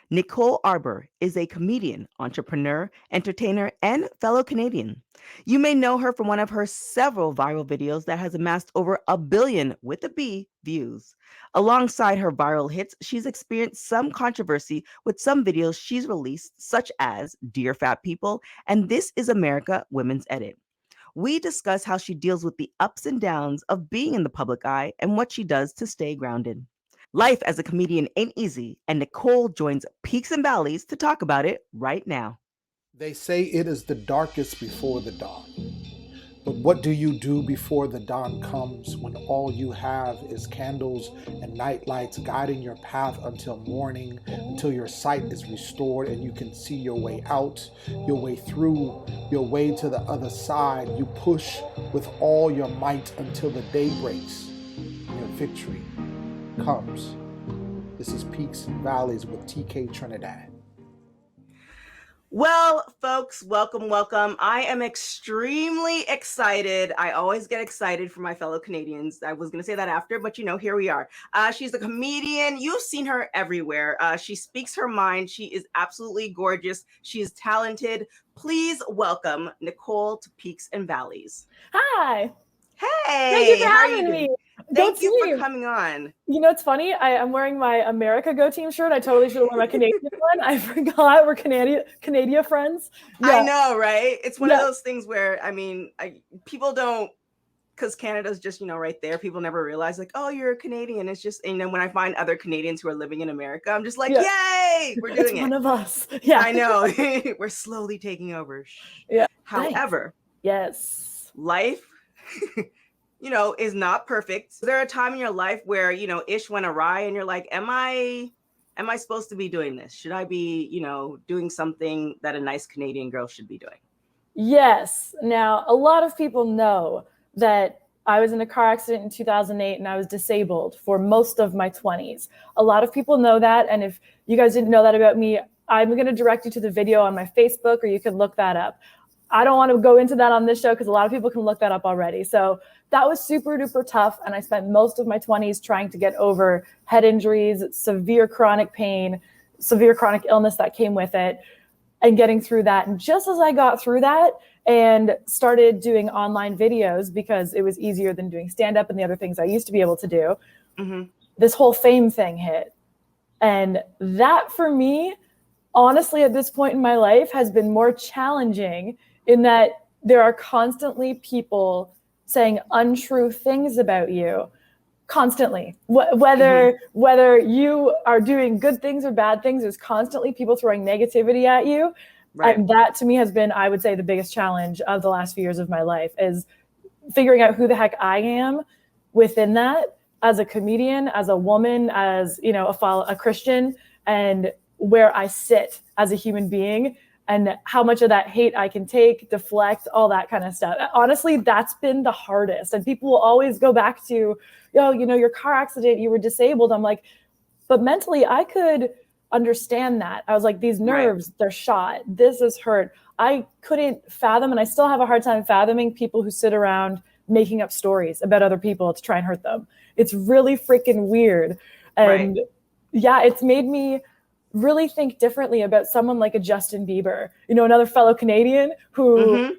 Nicole Arbour is a comedian, entrepreneur, entertainer, and fellow Canadian. You may know her from one of her several viral videos that has amassed over a billion with a B views. Alongside her viral hits, she's experienced some controversy with some videos she's released, such as Dear Fat People and This Is America Women's Edit. We discuss how she deals with the ups and downs of being in the public eye and what she does to stay grounded. Life as a comedian ain't easy, and Nicole joins Peaks and Valleys to talk about it right now. They say it is the darkest before the dawn. But what do you do before the dawn comes when all you have is candles and night lights guiding your path until morning, until your sight is restored and you can see your way out, your way through, your way to the other side? You push with all your might until the day breaks and your victory comes. This is Peaks and Valleys with TK Trinidad. Well, folks, welcome. I am extremely excited. I always get excited for my fellow Canadians. I was going to say that after, but here we are. She's a comedian. You've seen her everywhere. She speaks her mind. She is absolutely gorgeous. She is talented. Please welcome Nicole to Peaks and Valleys. Hi. Hey. Thank you for having me. Thank you for coming on. You know, it's funny. I'm wearing my America Go team shirt. I totally should have worn my Canadian one. I forgot we're Canadian friends. Yeah. I know, right? It's one of those things where, people don't, because Canada's just, right there. People never realize like, oh, you're a Canadian. It's just, and then when I find other Canadians who are living in America, I'm just like, yay, we're doing it's it. One of us. Yeah. I know. We're slowly taking over. Yeah. However. Yes. Life is not perfect. Is there a time in your life where, ish went awry and you're like, am I supposed to be doing this? Should I be, doing something that a nice Canadian girl should be doing? Yes. Now, a lot of people know that I was in a car accident in 2008 and I was disabled for most of my 20s. A lot of people know that. And if you guys didn't know that about me, I'm going to direct you to the video on my Facebook, or you can look that up. I don't want to go into that on this show because a lot of people can look that up already. So that was super duper tough. And I spent most of my 20s trying to get over head injuries, severe chronic pain, severe chronic illness that came with it, and getting through that. And just as I got through that and started doing online videos, because it was easier than doing stand-up and the other things I used to be able to do, this whole fame thing hit. And that for me, honestly, at this point in my life has been more challenging in that there are constantly people saying untrue things about you constantly, whether you are doing good things or bad things. There's constantly people throwing negativity at you. Right. And that to me has been, I would say, the biggest challenge of the last few years of my life is figuring out who the heck I am within that as a comedian, as a woman, as, a Christian, and where I sit as a human being and how much of that hate I can take, deflect, all that kind of stuff. Honestly, that's been the hardest. And people will always go back to, your car accident, you were disabled. I'm like, but mentally I could understand that. I was like, these nerves, they're shot. This is hurt. I couldn't fathom, and I still have a hard time fathoming people who sit around making up stories about other people to try and hurt them. It's really freaking weird. And it's made me really think differently about someone like a Justin Bieber, another fellow Canadian who,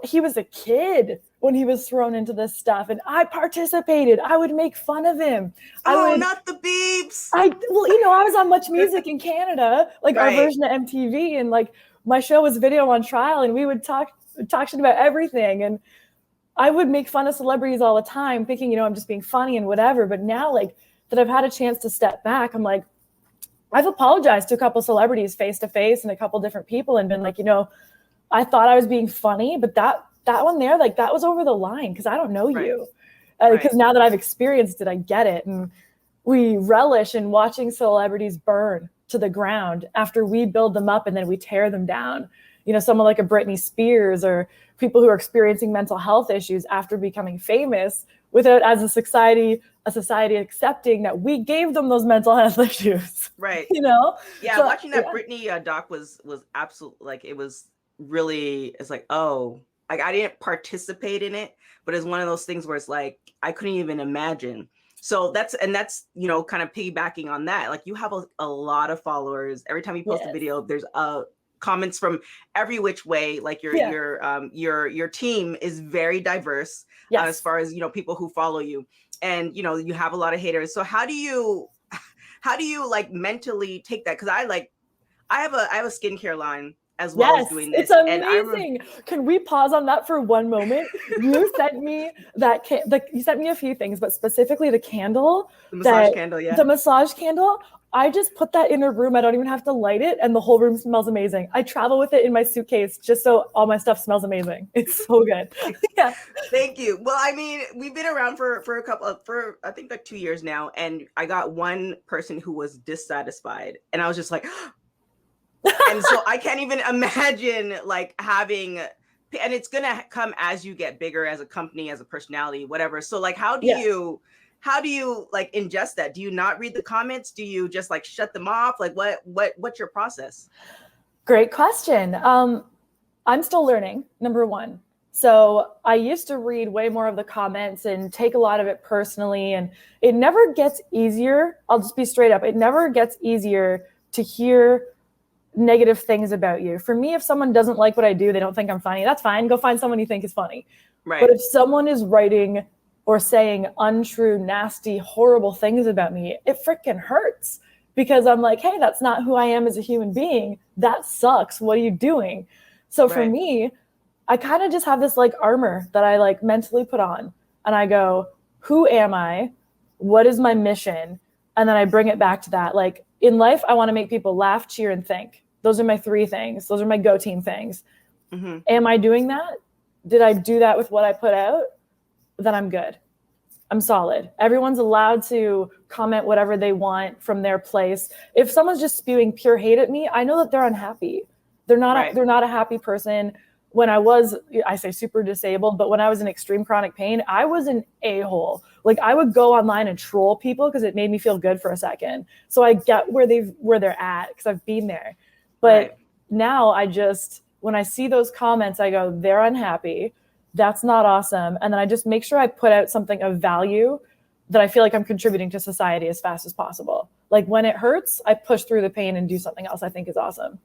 he was a kid when he was thrown into this stuff and I participated. I would make fun of him. Not the Biebs. I was on Much Music in Canada, like our version of MTV, and like my show was Video on Trial, and we would talk shit about everything. And I would make fun of celebrities all the time thinking, I'm just being funny and whatever. But now like that I've had a chance to step back, I'm like, I've apologized to a couple celebrities face to face and a couple different people and been like, I thought I was being funny, but that one there, like that was over the line because I don't know you. Because now that I've experienced it, I get it. And we relish in watching celebrities burn to the ground after we build them up and then we tear them down. Someone like a Britney Spears or people who are experiencing mental health issues after becoming famous without, as a society accepting that we gave them those mental health issues. Right. Yeah. So, watching that Britney doc was absolutely, like, it was really, it's like, oh, like I didn't participate in it, but it's one of those things where it's like, I couldn't even imagine. So that's kind of piggybacking on that. Like, you have a lot of followers. Every time you post a Yes. video, there's comments from every which way. Like, your team is very diverse as Yes. far as, people who follow you, and you have a lot of haters. So how do you like mentally take that? Because I have a skincare line as well as doing this. It's amazing. Can we pause on that for one moment? You sent me you sent me a few things, but specifically the candle, the massage candle. Yeah, the massage candle. I just put that in a room. I don't even have to light it, and the whole room smells amazing. I travel with it in my suitcase just so all my stuff smells amazing. It's so good. Yeah. Thank you. Well, I mean, we've been around for I think like 2 years now, and I got one person who was dissatisfied, and I was just like, and so I can't even imagine like having, and it's gonna come as you get bigger as a company, as a personality, whatever. So like, how do you like ingest that? Do you not read the comments? Do you just like shut them off? Like, what's your process? Great question. I'm still learning, number one. So I used to read way more of the comments and take a lot of it personally, and it never gets easier. I'll just be straight up. It never gets easier to hear negative things about you. For me, if someone doesn't like what I do, they don't think I'm funny, that's fine. Go find someone you think is funny. Right. But if someone is writing or saying untrue, nasty, horrible things about me, it freaking hurts, because I'm like, hey, that's not who I am as a human being. That sucks. What are you doing? So for me, I kind of just have this like armor that I like mentally put on, and I go, who am I? What is my mission? And then I bring it back to that. Like, in life, I want to make people laugh, cheer, and think. Those are my 3 things. Those are my go team things. Mm-hmm. Am I doing that? Did I do that with what I put out? Then I'm good. I'm solid. Everyone's allowed to comment whatever they want from their place. If someone's just spewing pure hate at me, I know that they're unhappy. They're not a happy person. When I say super disabled, but when I was in extreme chronic pain, I was an a-hole. Like, I would go online and troll people because it made me feel good for a second. So I get where they're at, because I've been there. But now when I see those comments, I go, they're unhappy. That's not awesome. And then I just make sure I put out something of value that I feel like I'm contributing to society as fast as possible. Like, when it hurts, I push through the pain and do something else I think is awesome.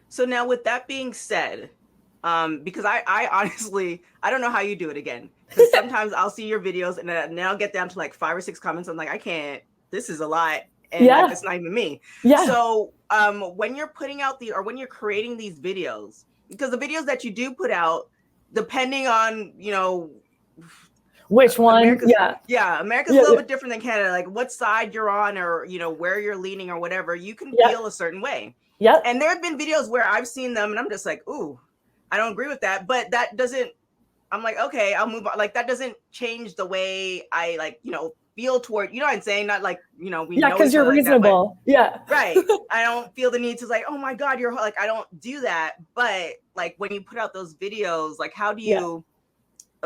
So now, with that being said, because I honestly, I don't know how you do it again. Because sometimes I'll see your videos and then I'll get down to like 5 or 6 comments. I'm like, I can't, this is a lot. And like, it's not even me. Yeah. So when you're putting out when you're creating these videos, because the videos that you do put out, depending on, which one, America's a little bit different than Canada. Like, what side you're on, or, where you're leaning or whatever, you can feel a certain way. Yeah. And there have been videos where I've seen them and I'm just like, ooh, I don't agree with that. But that doesn't, I'm like, okay, I'll move on. Like, that doesn't change the way I like, feel toward, you know what I'm saying? Not like, we know because you're reasonable. Like that, right. I don't feel the need to like, oh my God, you're like, I don't do that. But like, when you put out those videos, like, how do you,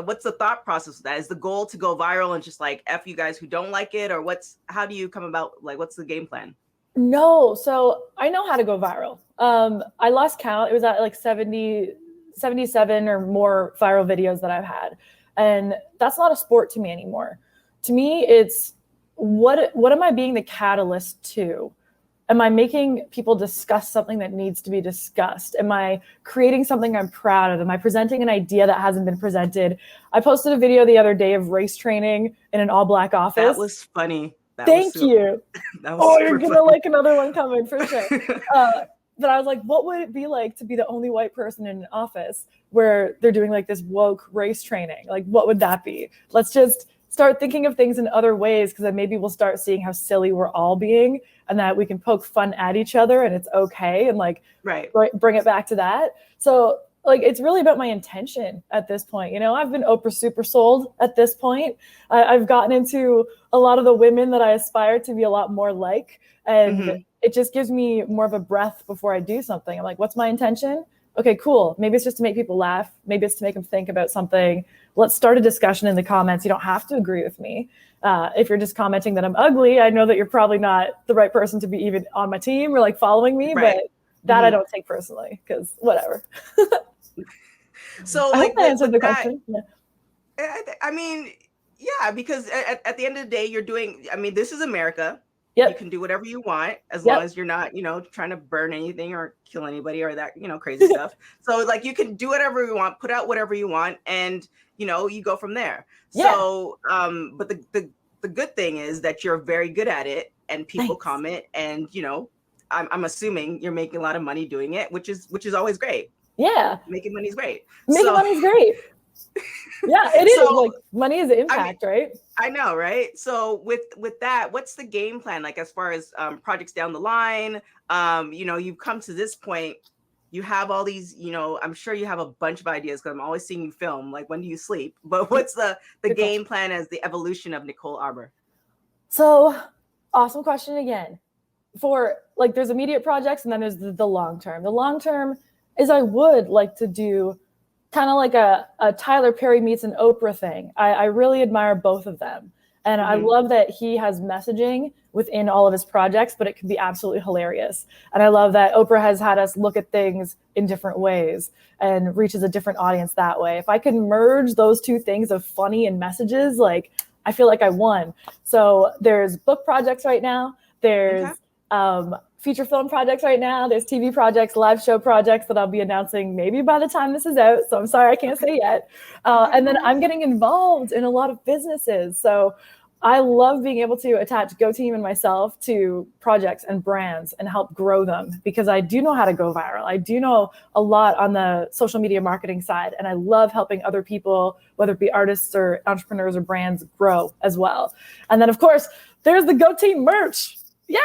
what's the thought process with that? Is the goal to go viral and just like F you guys who don't like it? Or how do you come about, like, what's the game plan? No. So I know how to go viral. I lost count. It was at like 77 or more viral videos that I've had. And that's not a sport to me anymore. To me, it's what am I being the catalyst to? Am I making people discuss something that needs to be discussed? Am I creating something I'm proud of? Am I presenting an idea that hasn't been presented? I posted a video the other day of race training in an all-black office. That was funny. Thank you. You're gonna like another one coming for sure. But I was like, what would it be like to be the only white person in an office where they're doing like this woke race training? Like, what would that be? Let's just start thinking of things in other ways, because then maybe we'll start seeing how silly we're all being, and that we can poke fun at each other and it's okay, and like bring it back to that. So like, it's really about my intention at this point. I've been Oprah super sold at this point. I've gotten into a lot of the women that I aspire to be a lot more like, and it just gives me more of a breath before I do something. I'm like, what's my intention? Okay, cool. Maybe it's just to make people laugh. Maybe it's to make them think about something. Let's start a discussion in the comments. You don't have to agree with me. If you're just commenting that I'm ugly, I know that you're probably not the right person to be even on my team or like following me, but that I don't take personally, because whatever. So I hope I answered the question. I mean, Yeah, because at the end of the day, you're doing, I mean, this is America. Yep. You can do whatever you want as long Yep. as you're not, trying to burn anything or kill anybody or that, crazy stuff. So like you can do whatever you want, put out whatever you want, and you go from there. Yeah. So but the good thing is that you're very good at it and people Thanks. comment, and I'm assuming you're making a lot of money doing it, which is always great. Yeah. Making money is great. Making money is great. Yeah, it is. Like money is impact, right? I know, right? So with that, what's the game plan like as far as projects down the line? You've come to this point. You have all these, I'm sure you have a bunch of ideas because I'm always seeing you film. Like, when do you sleep? But what's the game plan as the evolution of Nicole Arbour? So, awesome question again. For like, there's immediate projects and then there's the long term. The long term is I would like to do kind of like a Tyler Perry meets an Oprah thing. I really admire both of them. And I love that he has messaging within all of his projects, but it can be absolutely hilarious. And I love that Oprah has had us look at things in different ways and reaches a different audience that way. If I could merge those two things of funny and messages, like, I feel like I won. So there's book projects right now. There's feature film projects right now. There's TV projects, live show projects that I'll be announcing maybe by the time this is out. So I'm sorry I can't say yet. And then I'm getting involved in a lot of businesses. So I love being able to attach Go Team and myself to projects and brands and help grow them, because I do know how to go viral. I do know a lot on the social media marketing side, and I love helping other people, whether it be artists or entrepreneurs or brands, grow as well. And then, of course, there's the Go Team merch. Yeah.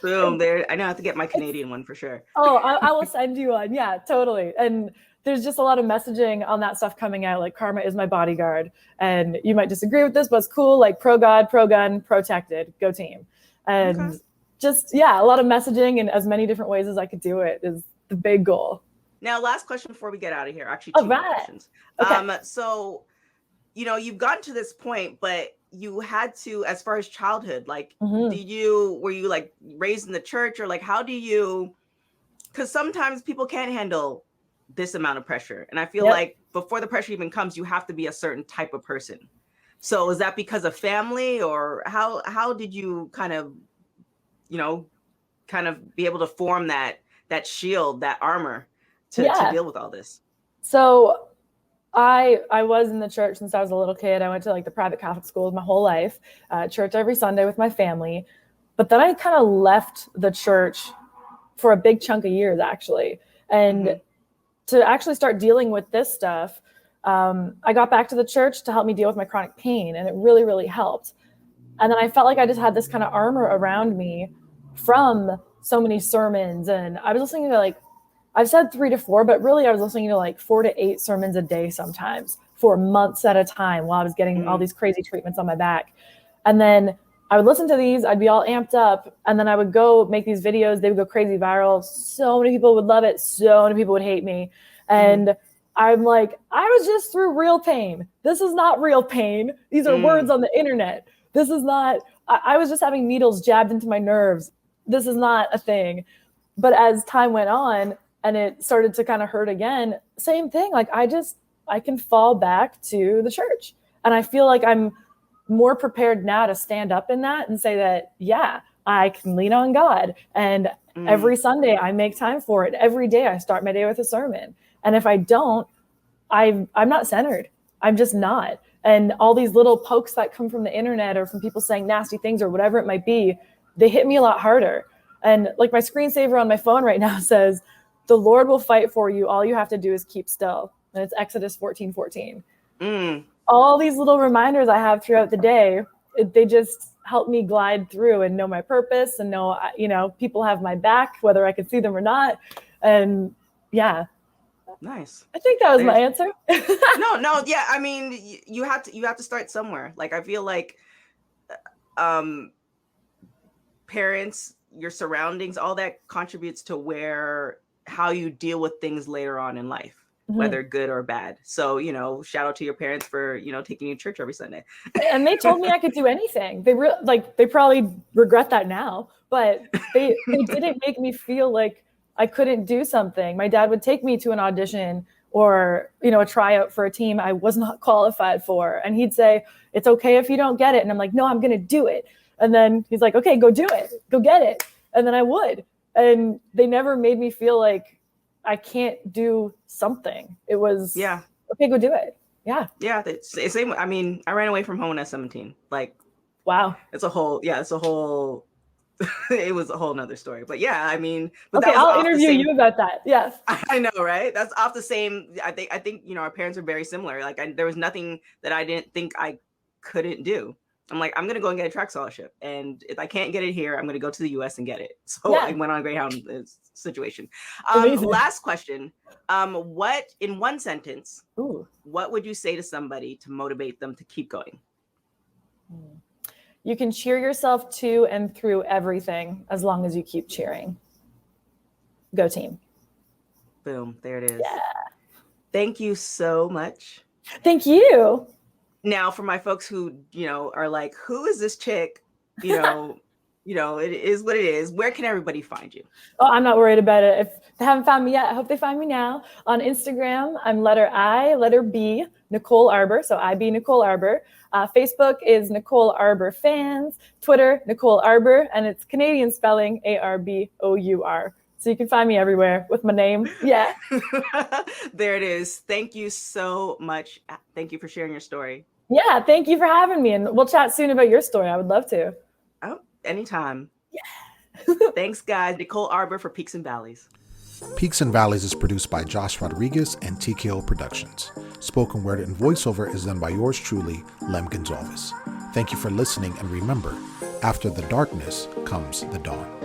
Boom. There. I know I have to get my Canadian one for sure. Oh, I will send you one. Yeah, totally. And there's just a lot of messaging on that stuff coming out, like karma is my bodyguard. And you might disagree with this, but it's cool. Like pro God, pro gun, protected, Go Team. And just, a lot of messaging in as many different ways as I could do it is the big goal. Now, last question before we get out of here. Actually, two more questions. Okay. So, you've gotten to this point, but you had to, as far as childhood, like, were you like raised in the church, or like, how do you, because sometimes people can't handle this amount of pressure. And I feel like before the pressure even comes, you have to be a certain type of person. So is that because of family, or how did you kind of be able to form that shield, that armor to deal with all this? So I was in the church since I was a little kid. I went to like the private Catholic schools my whole life, church every Sunday with my family. But then I kind of left the church for a big chunk of years, actually. And to actually start dealing with this stuff, I got back to the church to help me deal with my chronic pain. And it really, really helped. And then I felt like I just had this kind of armor around me from so many sermons. And I was listening to, like, I've said 3 to 4, but really I was listening to like 4 to 8 sermons a day sometimes for months at a time while I was getting all these crazy treatments on my back. And then I would listen to these, I'd be all amped up, and then I would go make these videos. They would go crazy viral. So many people would love it. So many people would hate me. And I'm like, I was just through real pain. This is not real pain. These are words on the internet. This is not, I was just having needles jabbed into my nerves. This is not a thing. But as time went on and it started to kind of hurt again, same thing. Like I can fall back to the church. And I feel like I'm more prepared now to stand up in that and say that, I can lean on God. And every Sunday I make time for it. Every day I start my day with a sermon. And if I don't, I'm not centered. I'm just not. And all these little pokes that come from the internet or from people saying nasty things or whatever it might be, they hit me a lot harder. And like my screensaver on my phone right now says, the Lord will fight for you. All you have to do is keep still. And it's Exodus 14:14. All these little reminders I have throughout the day, they just help me glide through and know my purpose and know, people have my back, whether I can see them or not. And nice. I think that was my answer. No. Yeah. I mean, you have to start somewhere. Like, I feel like, parents, your surroundings, all that contributes to how you deal with things later on in life, whether good or bad. So, shout out to your parents for, taking you to church every Sunday. And they told me I could do anything. They probably regret that now, but they didn't make me feel like I couldn't do something. My dad would take me to an audition or, a tryout for a team I was not qualified for. And he'd say, it's okay if you don't get it. And I'm like, no, I'm going to do it. And then he's like, okay, go do it, go get it. And then I would. And they never made me feel like I can't do something. It was, okay, go do it. Yeah. Yeah. Same. I mean, I ran away from home when I was 17. Like, wow. It was a whole nother story. But yeah, I mean, but okay, I'll interview you about that. Yes. I know, right? That's off the same. I think, our parents are very similar. Like there was nothing that I didn't think I couldn't do. I'm like, I'm going to go and get a track scholarship. And if I can't get it here, I'm going to go to the US and get it. So I went on a Greyhound situation. Last question. What, in one sentence, what would you say to somebody to motivate them to keep going? You can cheer yourself to and through everything as long as you keep cheering. Go team. Boom. There it is. Yeah. Thank you so much. Thank you. Now, for my folks who, are like, who is this chick? It is what it is. Where can everybody find you? Oh, I'm not worried about it. If they haven't found me yet, I hope they find me now. On Instagram, I'm letter I, letter B, Nicole Arbour. So IB Nicole Arbour. Facebook is Nicole Arbour Fans. Twitter, Nicole Arbour. And it's Canadian spelling, ARBOUR. So you can find me everywhere with my name. Yeah. There it is. Thank you so much. Thank you for sharing your story. Yeah, thank you for having me. And we'll chat soon about your story. I would love to. Oh, anytime. Yeah. Thanks, guys. Nicole Arbour for Peaks and Valleys. Peaks and Valleys is produced by Josh Rodriguez and TKO Productions. Spoken word and voiceover is done by yours truly, Lem Gonzalez. Thank you for listening, and remember, after the darkness comes the dawn.